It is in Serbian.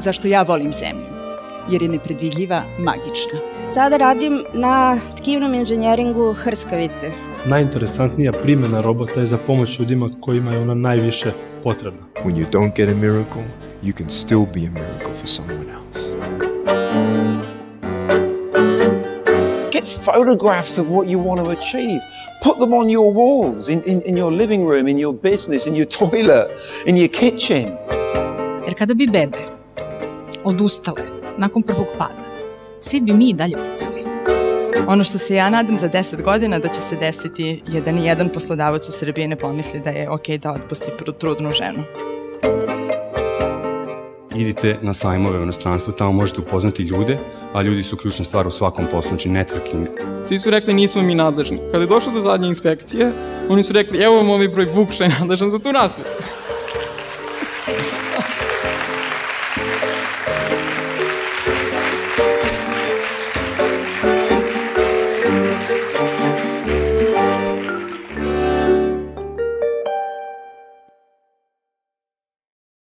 Zašto ja volim zemlju? Jer je nepredvidljiva, magična. Sada radim na tkivnom inženjeringu hrskavice. Najinteresantnija primjena robota je za pomoć ljudima kojima je ona najviše potrebna. When you don't get a miracle, you can still be a miracle for someone else. Get photographs of what you want to achieve. Put them on your walls, in your living room, in your business, in your toilet, in your kitchen. Jer kada bi bebe odustale nakon prvog pada, svi bi mi i dalje pucali. Ono što se ja nadam za 10 godina da će se desiti je da nijedan poslodavac u Srbiji ne pomisli da je okej da otpusti trudnu ženu. Idite na sajmove u inostranstvu, tamo možete upoznati ljude, a ljudi su ključna stvar u svakom poslu, znači networking. Svi su rekli nismo mi nadležni. Kada je došlo do zadnje inspekcije, oni su rekli evo vam ovaj broj Vukša je nadležan za tu rasvetu.